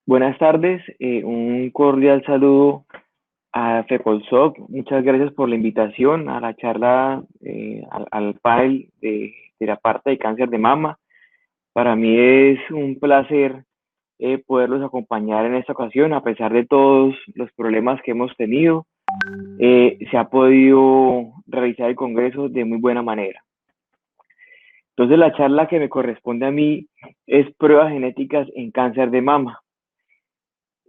Buenas tardes, un cordial saludo a FECOLSOC. Muchas gracias por la invitación a la charla, al panel de la parte de cáncer de mama. Para mí es un placer poderlos acompañar en esta ocasión, a pesar de todos los problemas que hemos tenido. Se ha podido realizar el congreso de muy buena manera. Entonces, la charla que me corresponde a mí es pruebas genéticas en cáncer de mama.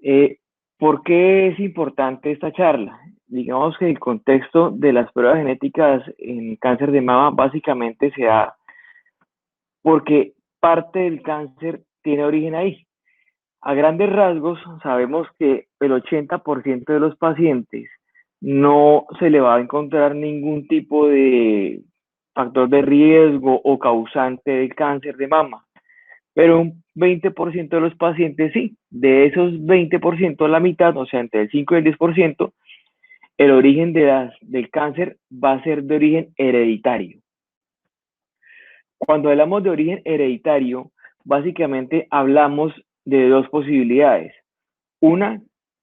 Eh, ¿Por qué es importante esta charla? Digamos que el contexto de las pruebas genéticas en cáncer de mama básicamente se da porque parte del cáncer tiene origen ahí. A grandes rasgos, sabemos que el 80% de los pacientes no se le va a encontrar ningún tipo de factor de riesgo o causante del cáncer de mama, pero un 20% de los pacientes sí. De esos 20%, la mitad, o sea, entre el 5 y el 10%, el origen del cáncer va a ser de origen hereditario. Cuando hablamos de origen hereditario, básicamente hablamos de dos posibilidades. Una,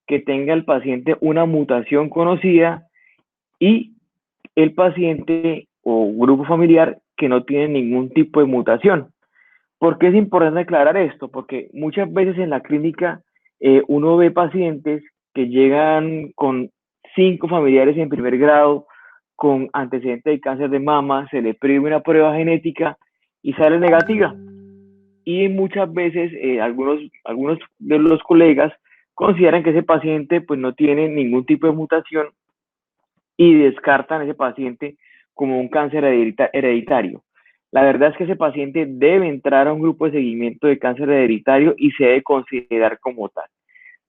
que tenga el paciente una mutación conocida y el paciente o grupo familiar que no tiene ningún tipo de mutación. ¿Por qué es importante aclarar esto? Porque muchas veces en la clínica uno ve pacientes que llegan con 5 familiares en primer grado, con antecedentes de cáncer de mama, se le pide una prueba genética y sale negativa. Y muchas veces algunos de los colegas consideran que ese paciente pues no tiene ningún tipo de mutación y descartan a ese paciente como un cáncer hereditario. La verdad es que ese paciente debe entrar a un grupo de seguimiento de cáncer hereditario y se debe considerar como tal.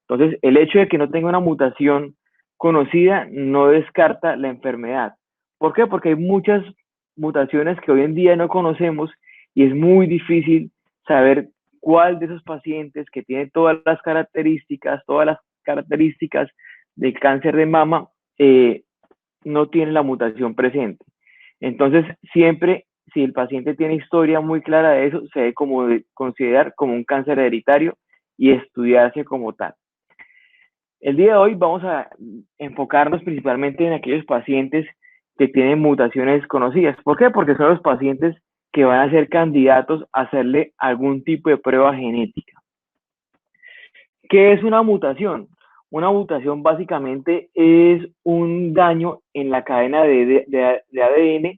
Entonces, el hecho de que no tenga una mutación conocida no descarta la enfermedad. ¿Por qué? Porque hay muchas mutaciones que hoy en día no conocemos y es muy difícil saber cuál de esos pacientes que tiene todas las características del cáncer de mama no tiene la mutación presente. Entonces, siempre, si el paciente tiene historia muy clara de eso, se debe considerar como un cáncer hereditario y estudiarse como tal. El día de hoy vamos a enfocarnos principalmente en aquellos pacientes que tienen mutaciones conocidas. ¿Por qué? Porque son los pacientes que van a ser candidatos a hacerle algún tipo de prueba genética. ¿Qué es una mutación? Una mutación básicamente es un daño en la cadena de ADN,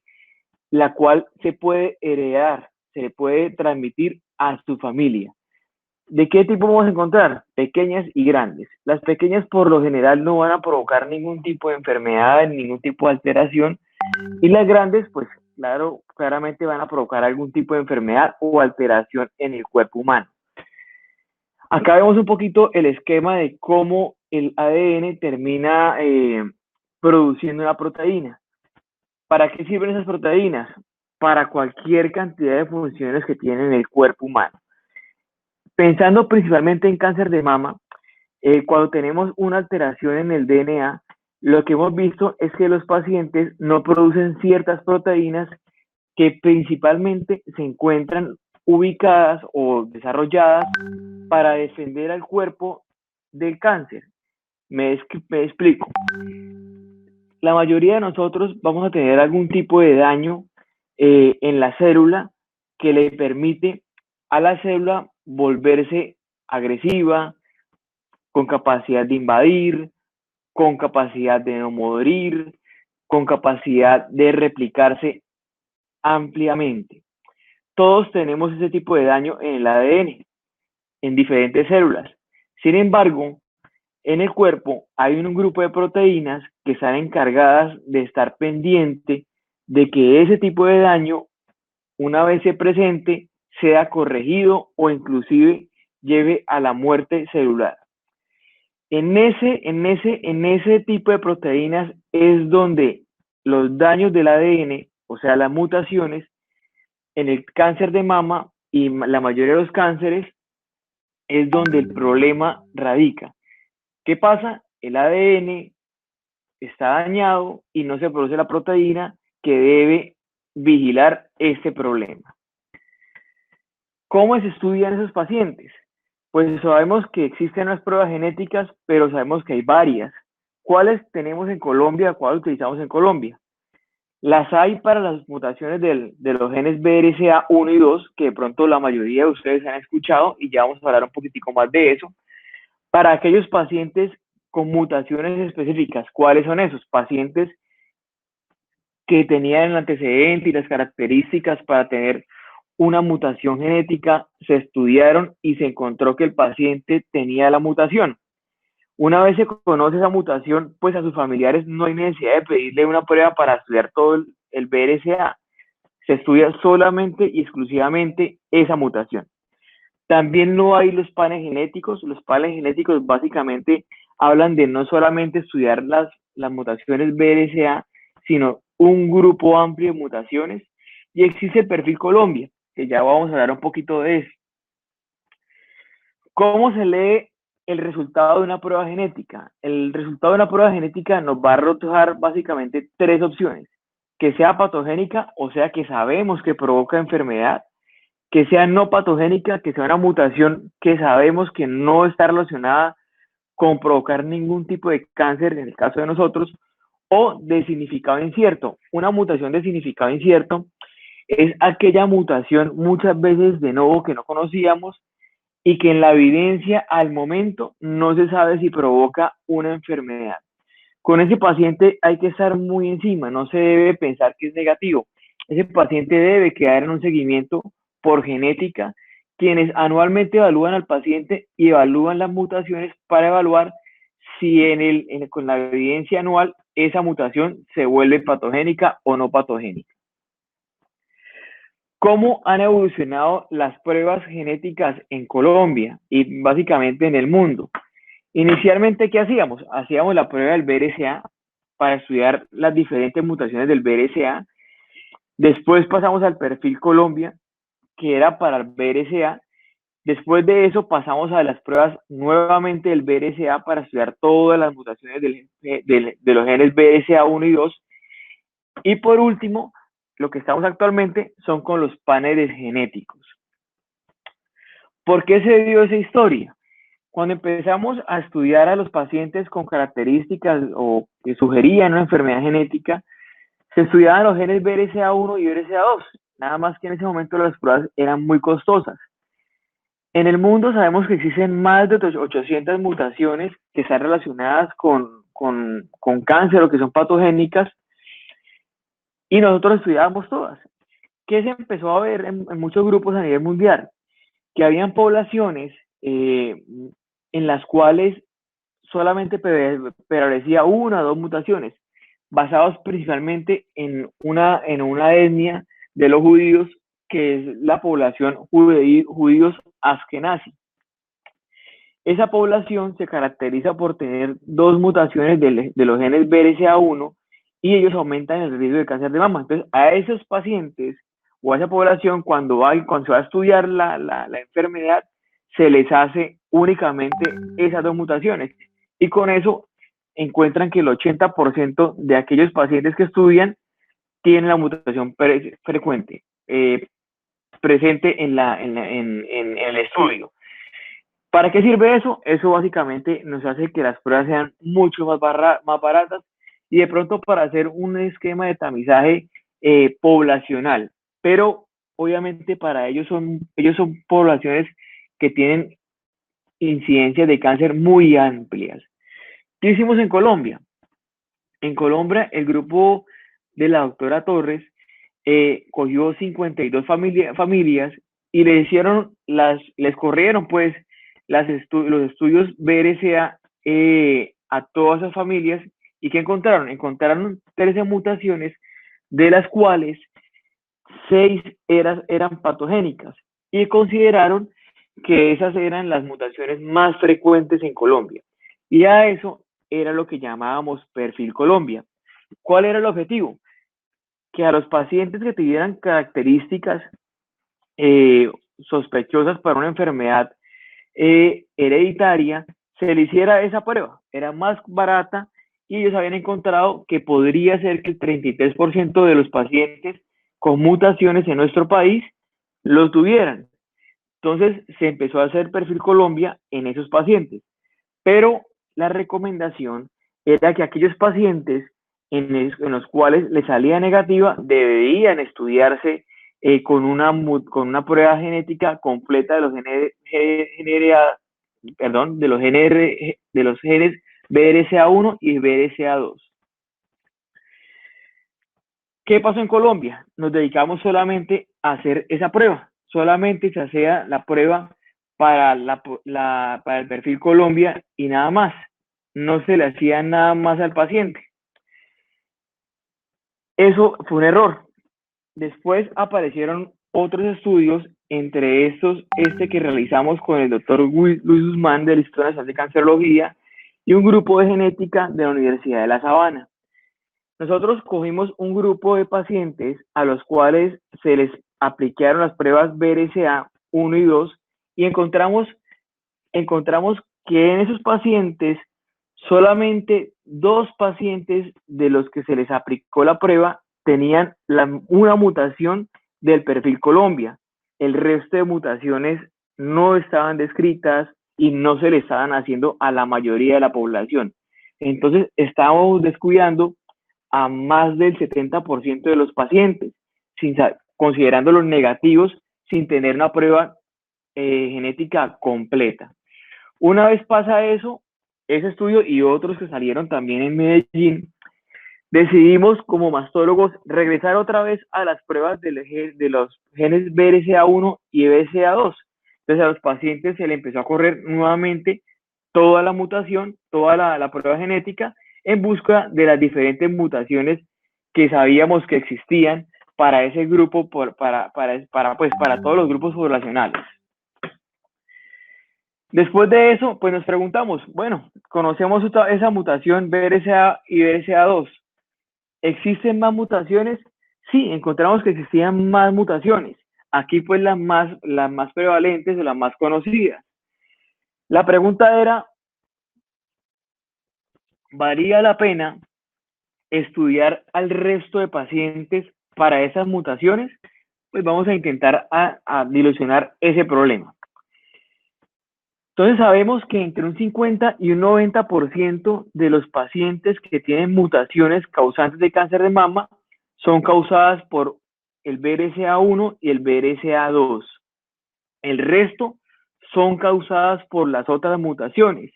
la cual se puede heredar, se le puede transmitir a su familia. ¿De qué tipo vamos a encontrar? Pequeñas y grandes. Las pequeñas por lo general no van a provocar ningún tipo de enfermedad, ningún tipo de alteración, y las grandes, pues claro, claramente van a provocar algún tipo de enfermedad o alteración en el cuerpo humano. Acá vemos un poquito el esquema de cómo el ADN termina produciendo una proteína. ¿Para qué sirven esas proteínas? Para cualquier cantidad de funciones que tiene en el cuerpo humano. Pensando principalmente en cáncer de mama, cuando tenemos una alteración en el DNA, lo que hemos visto es que los pacientes no producen ciertas proteínas que principalmente se encuentran ubicadas o desarrolladas para defender al cuerpo del cáncer. Me explico. La mayoría de nosotros vamos a tener algún tipo de daño en la célula que le permite a la célula volverse agresiva, con capacidad de invadir, con capacidad de no morir, con capacidad de replicarse ampliamente. Todos tenemos ese tipo de daño en el ADN, en diferentes células. Sin embargo, en el cuerpo hay un grupo de proteínas que están encargadas de estar pendiente de que ese tipo de daño, una vez se presente, sea corregido o inclusive lleve a la muerte celular. En ese tipo de proteínas es donde los daños del ADN, o sea, las mutaciones, en el cáncer de mama y la mayoría de los cánceres, es donde el problema radica. ¿Qué pasa? El ADN está dañado y no se produce la proteína que debe vigilar este problema. ¿Cómo se estudian esos pacientes? Pues sabemos que existen unas pruebas genéticas, pero sabemos que hay varias. ¿Cuáles tenemos en Colombia? ¿Cuáles utilizamos en Colombia? Las hay para las mutaciones de los genes BRCA1 y 2, que de pronto la mayoría de ustedes han escuchado, y ya vamos a hablar un poquitico más de eso. Para aquellos pacientes con mutaciones específicas, ¿cuáles son esos? Pacientes que tenían el antecedente y las características para tener una mutación genética, se estudiaron y se encontró que el paciente tenía la mutación. Una vez se conoce esa mutación, pues a sus familiares no hay necesidad de pedirle una prueba para estudiar todo el BRCA. Se estudia solamente y exclusivamente esa mutación. También no hay los panes genéticos. Los panes genéticos básicamente hablan de no solamente estudiar las mutaciones BRCA, sino un grupo amplio de mutaciones. Y existe el perfil Colombia, que ya vamos a hablar un poquito de eso. ¿Cómo se lee el resultado de una prueba genética? El resultado de una prueba genética nos va a arrojar básicamente tres opciones: que sea patogénica, o sea que sabemos que provoca enfermedad; que sea no patogénica, que sea una mutación que sabemos que no está relacionada con provocar ningún tipo de cáncer en el caso de nosotros; o de significado incierto. Una mutación de significado incierto es aquella mutación muchas veces de nuevo que no conocíamos y que en la evidencia al momento no se sabe si provoca una enfermedad. Con ese paciente hay que estar muy encima, no se debe pensar que es negativo. Ese paciente debe quedar en un seguimiento por genética, quienes anualmente evalúan al paciente y evalúan las mutaciones para evaluar si con la evidencia anual esa mutación se vuelve patogénica o no patogénica. ¿Cómo han evolucionado las pruebas genéticas en Colombia y básicamente en el mundo? Inicialmente, ¿qué hacíamos? Hacíamos la prueba del BRCA para estudiar las diferentes mutaciones del BRCA. Después pasamos al perfil Colombia, que era para el BRCA. Después de eso pasamos a las pruebas nuevamente del BRCA para estudiar todas las mutaciones de los genes BRCA1 y 2. Y por último, lo que estamos actualmente son con los paneles genéticos. ¿Por qué se dio esa historia? Cuando empezamos a estudiar a los pacientes con características o que sugerían una enfermedad genética, se estudiaban los genes BRCA1 y BRCA2, nada más que en ese momento las pruebas eran muy costosas. En el mundo sabemos que existen más de 800 mutaciones que están relacionadas con cáncer o que son patogénicas, y nosotros estudiábamos todas. ¿Qué se empezó a ver en muchos grupos a nivel mundial? Que habían poblaciones en las cuales solamente prevalecía una o dos mutaciones, basados principalmente en una etnia de los judíos, que es la población judíos askenazi. Esa población se caracteriza por tener dos mutaciones de los genes BRCA1 y ellos aumentan el riesgo de cáncer de mama. Entonces, a esos pacientes o a esa población, cuando se va a estudiar la enfermedad, se les hace únicamente esas dos mutaciones. Y con eso encuentran que el 80% de aquellos pacientes que estudian tienen la mutación frecuente, presente en el estudio. ¿Para qué sirve eso? Eso básicamente nos hace que las pruebas sean mucho más baratas y de pronto para hacer un esquema de tamizaje poblacional. Pero obviamente para ellos son poblaciones que tienen incidencias de cáncer muy amplias. ¿Qué hicimos en Colombia? En Colombia, el grupo de la doctora Torres cogió 52 familias y les corrieron pues los estudios BRCA a todas esas familias. ¿Y qué encontraron? Encontraron 13 mutaciones, de las cuales 6 eran patogénicas, y consideraron que esas eran las mutaciones más frecuentes en Colombia. Y a eso era lo que llamábamos perfil Colombia. ¿Cuál era el objetivo? Que a los pacientes que tuvieran características sospechosas para una enfermedad hereditaria, se le hiciera esa prueba. Era más barata y ellos habían encontrado que podría ser que el 33% de los pacientes con mutaciones en nuestro país lo tuvieran. Entonces se empezó a hacer perfil Colombia en esos pacientes, pero la recomendación era que aquellos pacientes en los cuales le salía negativa deberían estudiarse con una prueba genética completa de los de los genes BRCA1 y BRCA2. ¿Qué pasó en Colombia? Nos dedicamos solamente a hacer esa prueba. Solamente se hacía la prueba para el perfil Colombia y nada más. No se le hacía nada más al paciente. Eso fue un error. Después aparecieron otros estudios, entre estos, que realizamos con el doctor Luis Guzmán del Instituto Nacional de Cancerología y un grupo de genética de la Universidad de La Sabana. Nosotros cogimos un grupo de pacientes a los cuales se les aplicaron las pruebas BRCA 1 y 2 y encontramos que en esos pacientes solamente 2 pacientes de los que se les aplicó la prueba tenían una mutación del perfil Colombia. El resto de mutaciones no estaban descritas y no se le estaban haciendo a la mayoría de la población. Entonces, estábamos descuidando a más del 70% de los pacientes, considerando los negativos sin tener una prueba genética completa. Una vez pasa eso, ese estudio y otros que salieron también en Medellín, decidimos como mastólogos regresar otra vez a las pruebas de los genes BRCA1 y BRCA2. Entonces a los pacientes se le empezó a correr nuevamente toda la mutación, toda la prueba genética, en busca de las diferentes mutaciones que sabíamos que existían para ese grupo, para todos los grupos poblacionales. Después de eso, pues nos preguntamos, bueno, conocemos esa mutación BRCA y BRCA2. ¿Existen más mutaciones? Sí, encontramos que existían más mutaciones. Aquí pues las más prevalentes o las más conocidas. La pregunta era, ¿valía la pena estudiar al resto de pacientes para esas mutaciones? Pues vamos a intentar a dilucionar ese problema. Entonces sabemos que entre un 50 y un 90% de los pacientes que tienen mutaciones causantes de cáncer de mama son causadas por el BRCA1 y el BRCA2. El resto son causadas por las otras mutaciones.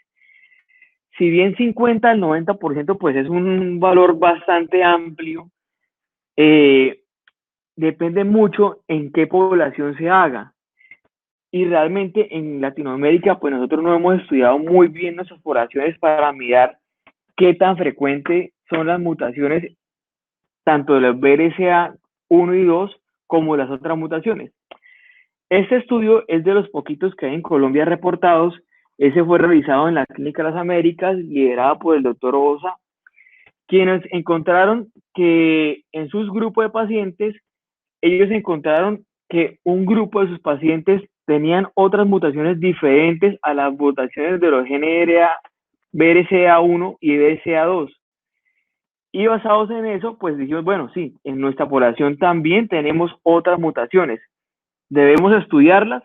Si bien 50 al 90% pues es un valor bastante amplio, depende mucho en qué población se haga. Y realmente en Latinoamérica, pues nosotros no hemos estudiado muy bien nuestras poblaciones para mirar qué tan frecuentes son las mutaciones, tanto de los BRCA 1 y 2, como las otras mutaciones. Este estudio es de los poquitos que hay en Colombia reportados. Ese fue realizado en la Clínica de las Américas, liderada por el doctor Osa, quienes encontraron que en sus grupos de pacientes, ellos encontraron que un grupo de sus pacientes tenían otras mutaciones diferentes a las mutaciones de los genes BRCA1 y BRCA2. Y basados en eso, pues dijimos, bueno, sí, en nuestra población también tenemos otras mutaciones. ¿Debemos estudiarlas?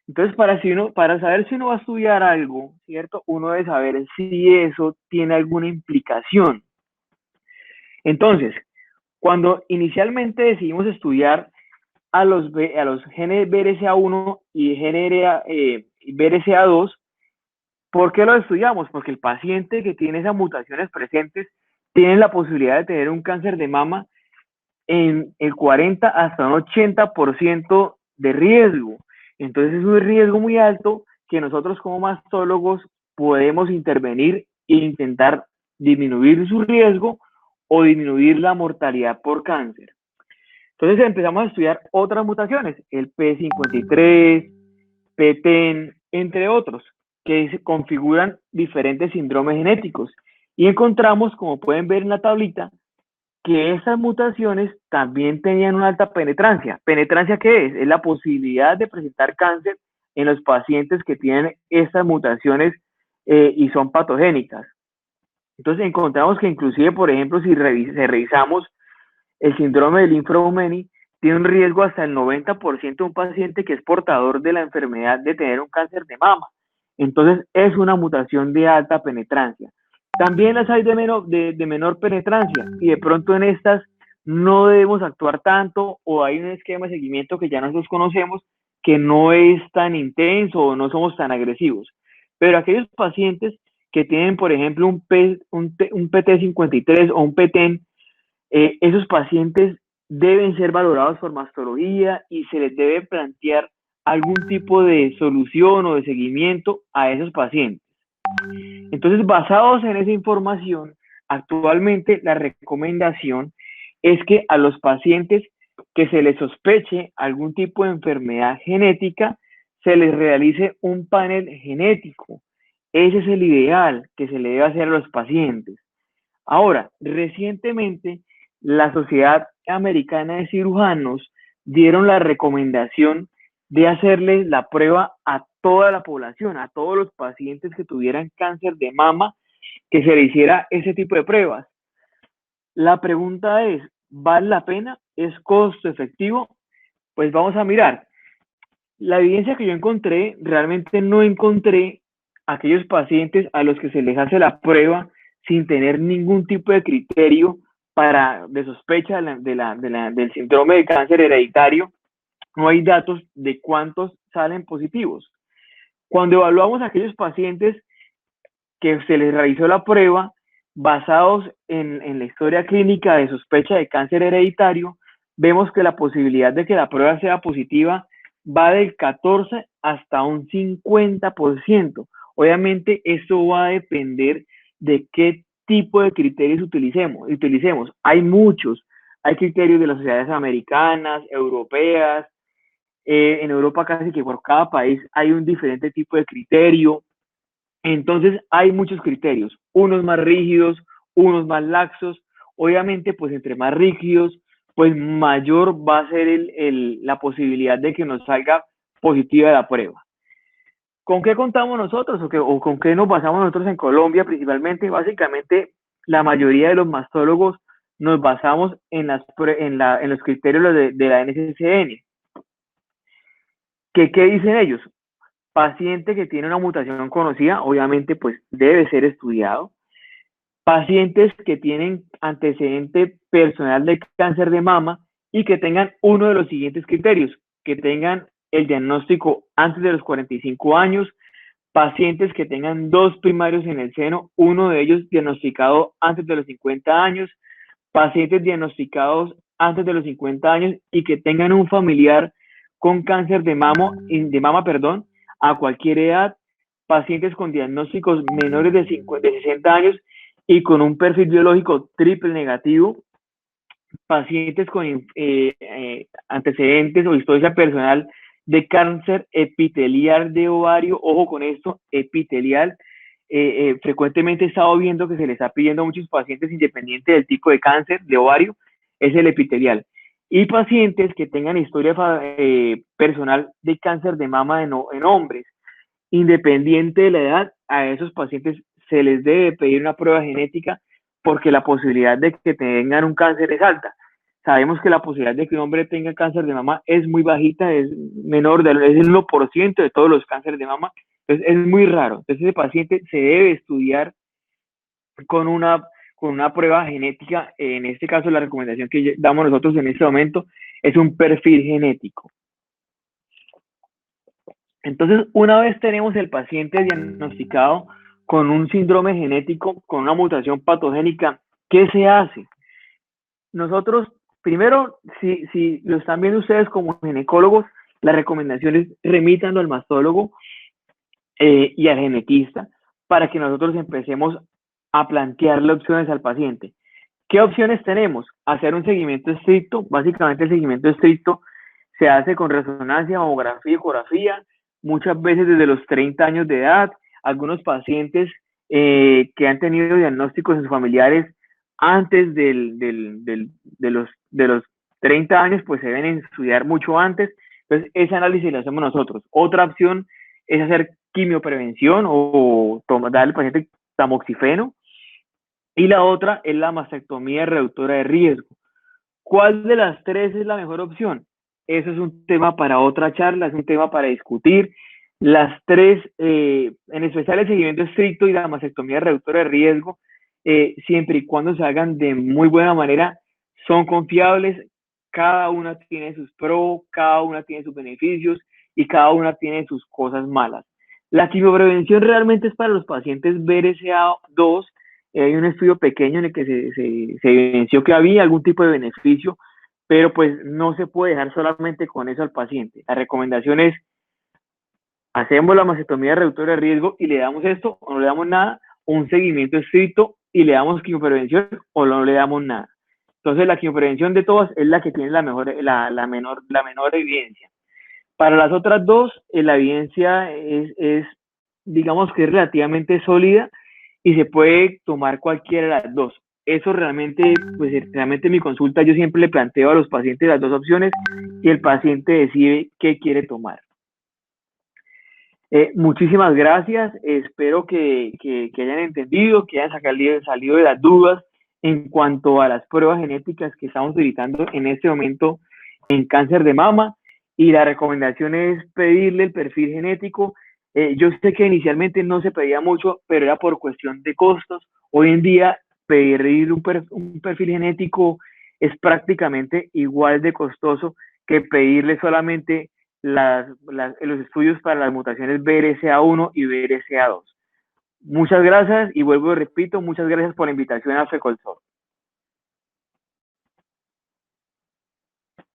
Entonces, para saber si uno va a estudiar algo, ¿cierto? Uno debe saber si eso tiene alguna implicación. Entonces, cuando inicialmente decidimos estudiar a los genes BRCA1 y BRCA2, ¿por qué lo estudiamos? Porque el paciente que tiene esas mutaciones presentes tiene la posibilidad de tener un cáncer de mama en el 40 hasta un 80% de riesgo. Entonces es un riesgo muy alto que nosotros como mastólogos podemos intervenir e intentar disminuir su riesgo o disminuir la mortalidad por cáncer. Entonces empezamos a estudiar otras mutaciones, el P53, PTEN, entre otros, que se configuran diferentes síndromes genéticos. Y encontramos, como pueden ver en la tablita, que estas mutaciones también tenían una alta penetrancia. ¿Penetrancia qué es? Es la posibilidad de presentar cáncer en los pacientes que tienen estas mutaciones y son patogénicas. Entonces encontramos que inclusive, por ejemplo, si revisamos el síndrome de Linfromeni, tiene un riesgo hasta el 90% de un paciente que es portador de la enfermedad de tener un cáncer de mama. Entonces, es una mutación de alta penetrancia. También las hay de menor penetrancia y de pronto en estas no debemos actuar tanto o hay un esquema de seguimiento que ya nosotros conocemos que no es tan intenso o no somos tan agresivos. Pero aquellos pacientes que tienen, por ejemplo, un PT53 o un PTEN, esos pacientes deben ser valorados por mastología y se les debe plantear algún tipo de solución o de seguimiento a esos pacientes. Entonces, basados en esa información, actualmente la recomendación es que a los pacientes que se les sospeche algún tipo de enfermedad genética, se les realice un panel genético. Ese es el ideal que se le debe hacer a los pacientes. Ahora, recientemente, la Sociedad Americana de Cirujanos dieron la recomendación de hacerle la prueba a toda la población, a todos los pacientes que tuvieran cáncer de mama, que se le hiciera ese tipo de pruebas. La pregunta es, ¿vale la pena? ¿Es costo efectivo? Pues vamos a mirar. La evidencia que yo encontré, realmente no encontré aquellos pacientes a los que se les hace la prueba sin tener ningún tipo de criterio de sospecha del síndrome de cáncer hereditario. No hay datos de cuántos salen positivos. Cuando evaluamos a aquellos pacientes que se les realizó la prueba, basados en la historia clínica de sospecha de cáncer hereditario, vemos que la posibilidad de que la prueba sea positiva va del 14 hasta un 50%. Obviamente, esto va a depender de qué tipo de criterios utilicemos. Hay muchos. Hay criterios de las sociedades americanas, europeas. En Europa casi que por cada país hay un diferente tipo de criterio. Entonces hay muchos criterios, unos más rígidos, unos más laxos. Obviamente, pues entre más rígidos, pues mayor va a ser la posibilidad de que nos salga positiva la prueba. ¿Con qué contamos nosotros o con qué nos basamos nosotros en Colombia principalmente? Básicamente, la mayoría de los mastólogos nos basamos en los criterios de la NCCN. ¿Qué dicen ellos? Paciente que tiene una mutación conocida, obviamente, pues debe ser estudiado. Pacientes que tienen antecedente personal de cáncer de mama y que tengan uno de los siguientes criterios, que tengan el diagnóstico antes de los 45 años, pacientes que tengan 2 primarios en el seno, uno de ellos diagnosticado antes de los 50 años, pacientes diagnosticados antes de los 50 años y que tengan un familiar con cáncer de mama, a cualquier edad, pacientes con diagnósticos menores de 60 años y con un perfil biológico triple negativo, pacientes con antecedentes o historia personal de cáncer epitelial de ovario, ojo con esto, epitelial. Frecuentemente he estado viendo que se les está pidiendo a muchos pacientes, independiente del tipo de cáncer de ovario, es el epitelial. Y pacientes que tengan historia personal de cáncer de mama en hombres. Independiente de la edad, a esos pacientes se les debe pedir una prueba genética porque la posibilidad de que tengan un cáncer es alta. Sabemos que la posibilidad de que un hombre tenga cáncer de mama es muy bajita, es menor, es el 1% de todos los cánceres de mama, entonces es muy raro. Entonces ese paciente se debe estudiar con una prueba genética. En este caso, la recomendación que damos nosotros en este momento es un perfil genético. Entonces, una vez tenemos el paciente diagnosticado con un síndrome genético, con una mutación patogénica, ¿qué se hace? Nosotros, primero, si lo están viendo ustedes como ginecólogos, la recomendación es remítanlo al mastólogo y al genetista para que nosotros empecemos a plantearle opciones al paciente. ¿Qué opciones tenemos? Hacer un seguimiento estricto. Básicamente el seguimiento estricto se hace con resonancia, mamografía y ecografía, muchas veces desde los 30 años de edad. Algunos pacientes que han tenido diagnósticos en sus familiares antes de los 30 años, pues se deben estudiar mucho antes. Entonces, ese análisis lo hacemos nosotros. Otra opción es hacer quimioprevención o darle al paciente tamoxifeno. Y la otra es la mastectomía reductora de riesgo. ¿Cuál de las tres es la mejor opción? Eso es un tema para otra charla, es un tema para discutir. Las tres, en especial el seguimiento estricto y la mastectomía reductora de riesgo, siempre y cuando se hagan de muy buena manera, son confiables. Cada una tiene sus pros, cada una tiene sus beneficios y cada una tiene sus cosas malas. La quimioprevención realmente es para los pacientes BRCA2. Hay un estudio pequeño en el que se evidenció que había algún tipo de beneficio, pero pues no se puede dejar solamente con eso al paciente. La recomendación es, hacemos la mastectomía reductora de riesgo y le damos esto o no le damos nada, o un seguimiento estricto y le damos quimioprevención o no le damos nada. Entonces la quimioprevención de todas es la que tiene la menor evidencia. Para las otras dos, la evidencia digamos que es relativamente sólida y se puede tomar cualquiera de las dos. Eso realmente, pues realmente en mi consulta yo siempre le planteo a los pacientes las dos opciones y el paciente decide qué quiere tomar. Muchísimas gracias, espero que hayan entendido, que hayan salido de las dudas en cuanto a las pruebas genéticas que estamos utilizando en este momento en cáncer de mama, y la recomendación es pedirle el perfil genético. Yo sé que inicialmente no se pedía mucho, pero era por cuestión de costos. Hoy en día pedir un perfil genético es prácticamente igual de costoso que pedirle solamente los estudios para las mutaciones BRCA1 y BRCA2. Muchas gracias y vuelvo y repito, muchas gracias por la invitación a FECOLSOR.